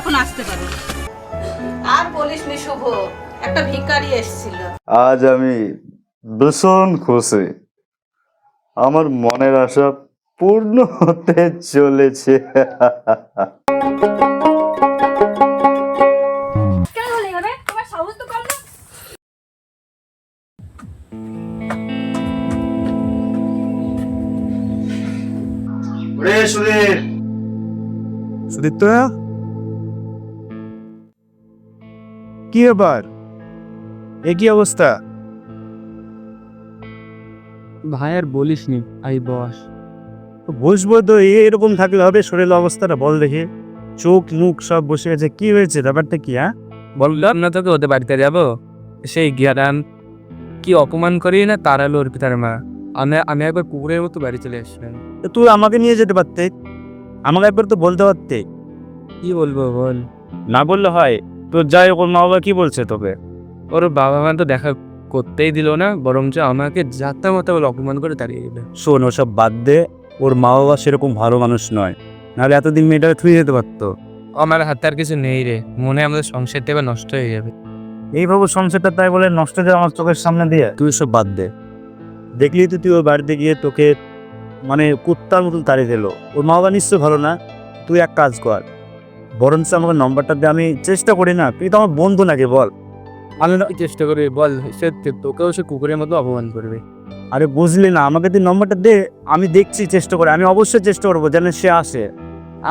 তখন আসতে পারো। আর বলিস নি শুভ, একটা ভিখারি এসেছিল। আজ আমি ভীষণ খুশি, আমার মনের আশা পূর্ণ হতে চলেছে। কেন হলে হবে? তোমার সাহস তো কম না। সুদীপ তো কি ব্যাপার, এ কি অবস্থা? ভাই আর বলিস নি, আই বস। বসবো তো, এরকম থাকলে হবে? শরীরের অবস্থাটা বল দেখে, চোখ মুখ সব বসে গেছে, কি হয়েছে, ব্যাপারটা কি? হ্যাঁ বললাম না তোকে ওদের বাড়িতে যাবো, সেই গিয়ারান কি অপমান করি না তাড়ালো অর্পিতার মা। আমি একবার কুকুরের মতো বাড়ি চলে আসলাম। তো তুই আমাকে নিয়ে যেতে পারতে, আমাকে একবার তো বলতে পারতে। কি বলবো বল? না বললে হয়? তোর যাই হোক, ওর মা বাবা কি বলছে তোকে? ওর বাবা মা তো দেখা করতেই দিল না, বরঞ্চ আমাকে যাতা মতো বলে অপমান করে তাড়িয়ে দিল। শোন, ওসব বাদ দে, ওর মা বাবা সেরকম ভালো মানুষ নয়, নাহলে এতদিন মেয়েটাকে থুয়ে যেতে পারতো। আমার হাতে আর কিছু নেই রে, মনে হয় আমাদের সংসারটা এবার নষ্ট হয়ে যাবে। এইভাবে সংসারটা তাই বলে নষ্ট হয়ে যায় আমার চোখের সামনে দিয়ে? তুই সব বাদ দে, দেখলি তো তুই ওর বাড়িতে গিয়ে তোকে মানে কুত্তার মতন তাড়িয়ে দিল। ওর মা বাবা নিশ্চয় ভালো না। তুই এক কাজ কর, বরঞ্চ আমাকে নম্বরটা দিয়ে, আমি চেষ্টা করি না, তুই তো আমার বন্ধু নাকি বল। আমি না চেষ্টা করি বল, সে তোকেও সে কুকুরের মতো অপমান করবে। আরে বুঝলি না, আমাকে তুই নম্বরটা দে, আমি দেখছি চেষ্টা করে, আমি অবশ্যই চেষ্টা করবো যেন সে আসে।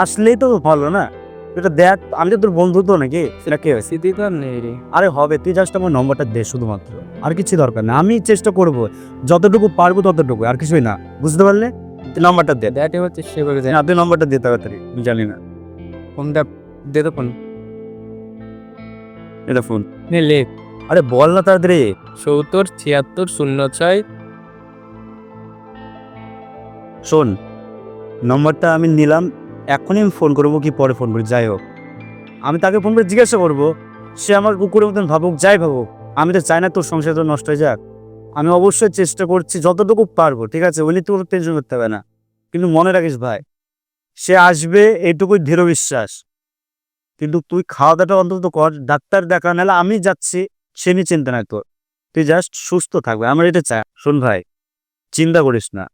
আসলেই তো ভালো না? এটা দেখ, আমি তো তোর বন্ধু তো নাকি, সেটা কে হয়েছে? স্মৃতি তো আর নেই রে। আরে হবে, তুই জাস্ট আমার নম্বরটা দে শুধুমাত্র, আর কিছু দরকার না। আমি চেষ্টা করব যতটুকু পারবো ততটুকু, আর কিছুই না, বুঝতে পারলে? তুই নম্বরটা দে। দেখ এবার চেষ্টা করে দেখ। না, তুই নম্বরটা দে তাড়াতাড়ি, আমি জানি না। ফোনটা দে তো, ফোন এটা ফোন। নে লেখ। আরে বল না তাড়াতাড়ি। ৭০-৭৬-০৬। শোন, নম্বরটা আমি নিলাম, এখনই আমি ফোন করবো কি পরে ফোন করি, যাই হোক আমি তাকে ফোন করে জিজ্ঞাসা করবো। সে আমার কুকুরের মতন ভাবুক, যাই ভাবুক, আমি তো চাই না তোর সংসার তো নষ্ট হয়ে যাক। আমি অবশ্যই চেষ্টা করছি যতটুকু পারবো, ঠিক আছে? ওই নিয়ে তোর টেনশন করতে হবে না। কিন্তু মনে রাখিস ভাই, সে আসবে এইটুকুই দৃঢ় বিশ্বাস। কিন্তু তুই খাওয়া দাওয়াটা অন্তত কর, ডাক্তার দেখা, নাহলে আমি যাচ্ছি, সে নিয়ে চিন্তা নাই তোর। তুই জাস্ট সুস্থ থাকবে, আমার এটা চাই। শোন ভাই, চিন্তা করিস না,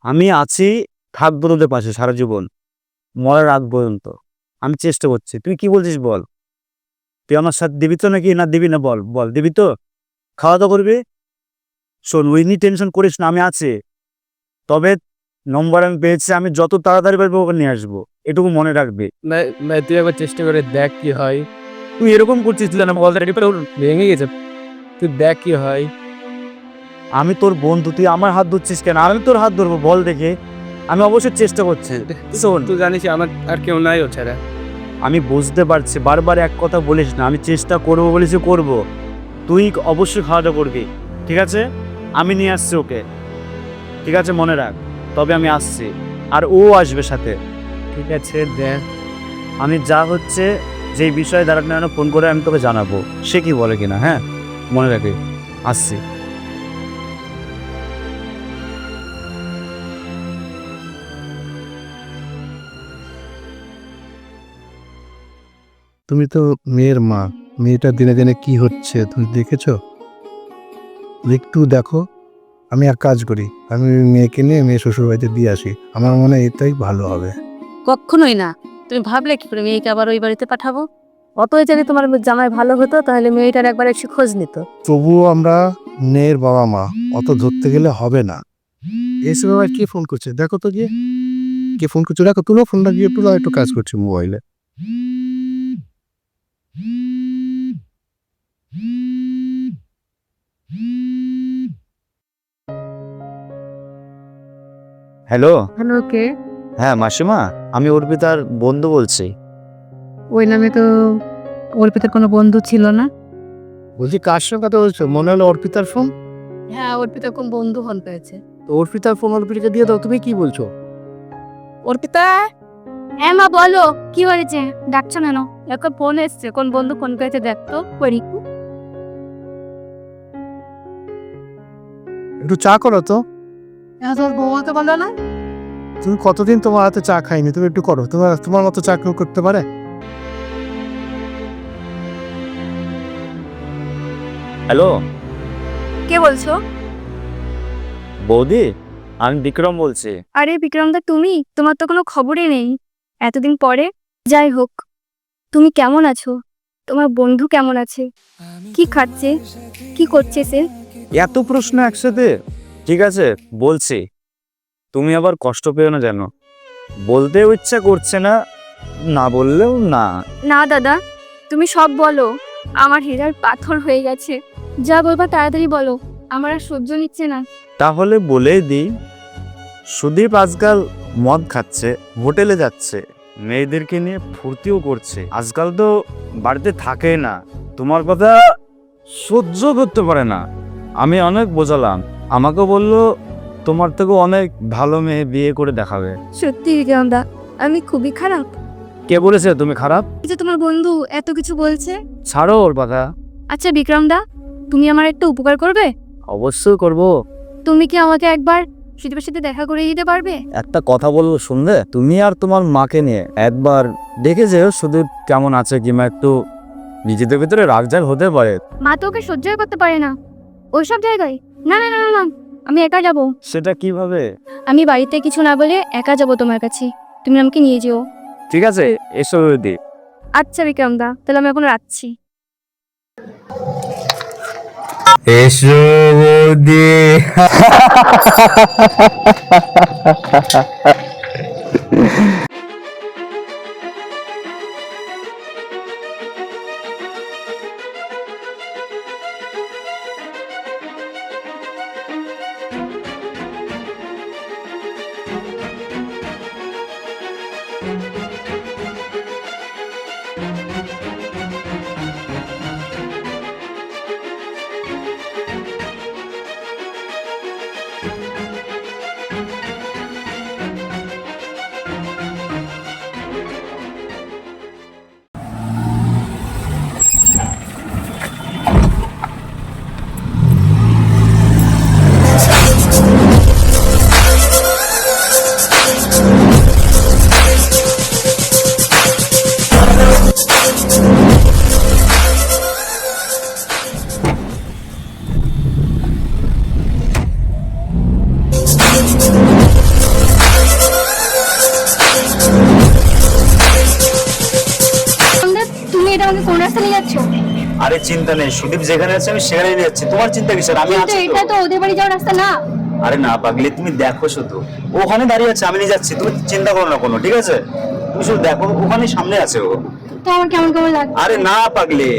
আমি আছি, থাকবো তোদের পাশে সারা জীবন, মরার আগ পর্যন্ত। আমি চেষ্টা করছি। তুই কি বলছিস বল? তুই আমার সাথে দিবি তো নাকি না দিবি না? বল বল, দিবি তো? খাওয়া দাওয়া করবি? শোন, ওই নিয়ে টেনশন করিস না, আমি আছি। তবে নম্বর আমি পেয়েছি, আমি যত তাড়াতাড়ি পারবো ওকে নিয়ে আসবো, এটুকু মনে রাখবি। ভাই তুই একবার চেষ্টা করে দেখ কি হয়। তুই এরকম করছিস না, অলরেডি ভেঙে গেছে, তুই দেখ কি হয়। আমি তোর বন্ধু, তুই আমার হাত ধরছিস কেন? আমি তোর হাত ধরবো, বল দেখে। আমি অবশ্যই চেষ্টা করছি। শোন, তুই জানিস আমার আর কেউ নাই ও ছাড়া। আমি বুঝতে পারছি, বারবার এক কথা বলিস না, আমি চেষ্টা করবো বলেছি করব। তুই অবশ্যই খাওয়া দাওয়া করবি, ঠিক আছে? আমি নিয়ে আসছি ওকে, ঠিক আছে? মনে রাখ, তবে আমি আসছি, আর ও আসবে সাথে, ঠিক আছে? দেখ, আমি যা হচ্ছে, যেই বিষয়ে দাঁড়ানো না ফোন করে আমি তোকে জানাবো, সে কি বলে কিনা। হ্যাঁ, মনে রাখি, আসছি। তুমি তো মেয়ের মা, মেয়েটা দিনে দিনে কি হচ্ছে তুমি দেখেছো? একটু দেখো। আমি এক কাজ করি, আমি মেয়েকে নিয়ে মেয়ে শ্বশুর বাড়িতে দিয়ে আসি, আমার মনে হয় এটাই ভালো হবে। কখনোই না। তুমি ভাবলে কি করে মেয়েকে আবার ওই বাড়িতে পাঠাবো? অতই যদি তোমার জামাই ভালো হতো তাহলে মেয়েটার একবার একটু খোঁজ নিত। তবুও আমরা মেয়ের বাবা মা, অত ধরতে গেলে হবে না। এসে বাবা কে ফোন করছে দেখো তো, গিয়ে কে ফোন করছে দেখো, তুলো ফোনটা, গিয়ে তুলো, একটু কাজ করছে মোবাইলে। হ্যালো। হ্যালো, কে? হ্যাঁ মাসিমা, আমি অর্পিতার বন্ধু বলছি। ওই নামে তো অর্পিতার কোনো বন্ধু ছিল না। বলছি কার সঙ্গে কথা বলছো? মনে হলো অর্পিতার ফোন। হ্যাঁ, অর্পিতার কোন বন্ধু ফোন পেয়েছে। তো অর্পিতার ফোন অর্পিতাকে দিয়ে দাও, তুমি কি বলছো? অর্পিতা, হ্যাঁ মা বলো, কি হয়েছে? ডাকছো কেন? এখন ফোন এসছে, কোন বন্ধু ফোন করেছে দেখ তো। করি একটু চা করো তো। তোর বৌমাকে বলো না। তুমি কতদিন তোমার হাতে চা খাইনি, তুমি একটু করো, তোমার তোমার মতো চা কেউ করতে পারে? হ্যালো কে বলছো? বৌদি, আমি বিক্রম বলছি। আরে বিক্রমদা, তুমি? তোমার তো কোনো খবরই নেই এতদিন পরে। যাই হোক, তুমি কেমন আছো? তোমার বন্ধু কেমন আছে? কি খাচ্ছে? কি করছে সে? এত প্রশ্ন একসাথে? ঠিক আছে, বলছি। তুমি আবার কষ্ট পেও না যেন। বলতেও ইচ্ছা করছে না, না বললেও না। না দাদা, তুমি সব বলো। আমার হৃদয় পাথর হয়ে গেছে। যা বলবা তাড়াতাড়ি বলো, আমার আর সহ্য নিচ্ছে না। তাহলে বলেই দিই, সুদীপ আজকাল মদ খাচ্ছে, হোটেলে যাচ্ছে, মেয়েদেরকে নিয়ে ফুর্তিও করছে। আজকাল তো বাড়িতে থাকে না, তোমার কথা সহ্য করতে পারে না। আমি অনেক বোঝালাম, আমাকে বললো তোমার থেকে অনেক ভালো মেয়ে বিয়ে করে দেখাবে। সত্যি বিক্রমদা, আমি খুবই খারাপ। কে বলেছে তুমি খারাপ? এই যে তোমার বন্ধু এত কিছু বলছে। ছাড়ো ওর কথা। আচ্ছা বিক্রমদা, তুমি আমার একটা উপকার করবে? অবশ্যই করব। তুমি কি আমাকে একবার সুদীপের সাথে দেখা করে দিতে পারবে? একটা কথা বলবো, শুনবে? তুমি আর তোমার মাকে নিয়ে একবার দেখে যেও সুদীপ কেমন আছে, কিংবা একটু নিজেদের ভিতরে রাগজাগ হতে পারে। মা তো ওকে সহ্যই করতে পারে না ওইসব জায়গায়। না না না না না, আমি একা যাব। সেটা কিভাবে? আমি বাড়িতে কিছু না বলে একা যাব তোমার কাছে, তুমি আমাকে নিয়ে যেও। ঠিক আছে, এসো দি। আচ্ছা বিক্রমদা, তাহলে আমি এখন রাখছি। এসো বৌদি। তুমি এটা আমাকে কোন রাস্তা নিয়ে যাচ্ছ? আরে চিন্তা নেই, সুদীপ যেখানে আছে আমি সেখানে নিয়ে যাচ্ছি, তোমার চিন্তা কিসের? আমি কিন্তু আছি এটা তো ওদের বাড়ি যাওয়ার রাস্তা না। আরে না পাগলি, তুমি দেখো শুধু, ওখানে দাঁড়িয়ে আছে, আমি নিয়ে যাচ্ছি, তুমি চিন্তা করো না কোনো, ঠিক আছে? তুমি শুধু দেখো, ওখানে সামনে আছে ও। তো আমার কেমন কেমন লাগছে। আরে না পাগলি,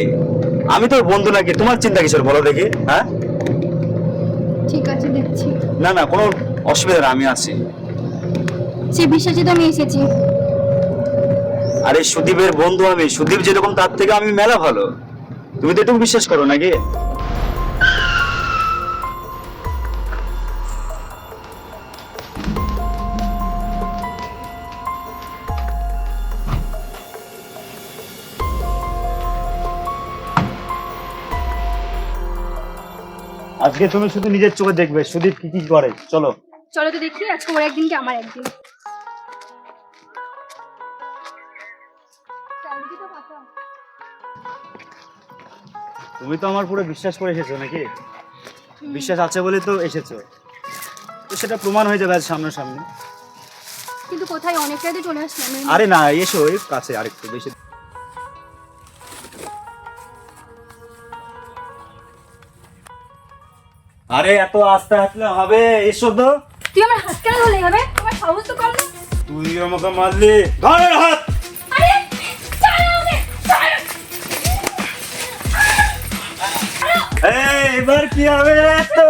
আমি তোর বন্ধু নাকি, তোমার চিন্তা কিসের বলো দেখি? হ্যাঁ, ঠিক আছে, দেখছি। না না, কোনো অসুবিধা না, আমি আছি। সে বিশ্বাসে তো আমি এসেছি। আরে সুদীপের বন্ধু আমি, সুদীপ যেরকম তার থেকে আমি মেলা ভালো, তুমি তো এটুকু বিশ্বাস করো নাকি? আজকে তুমি শুধু নিজের চোখে দেখবে সুদীপ কি কি করে। চলো চলো তো দেখি, আজকে ওর একদিন কি আমার একদিন। তুমি তো আমার পুরো বিশ্বাস করে এসেছো নাকি? বিশ্বাস আছে বলে তো এসেছো, তো সেটা প্রমাণ হয়ে যাবে আজ সামনাসামনি। কিন্তু কোথায়, অনেকটাই তো চলে আসলাম। আরে না, এসো এই কাছে আরেকটু বেশি। আরে এত আস্তে হাঁটলে হবে, এসো তো। তুই আমার হাত কেন ধরলে হবে? তোমার সাহস তো কম না। তুই আমাকে মারলি, ধরে হাত। আরে ছাড়ো আমাকে, ছাড়ো। এই, এবার কি হবে তো?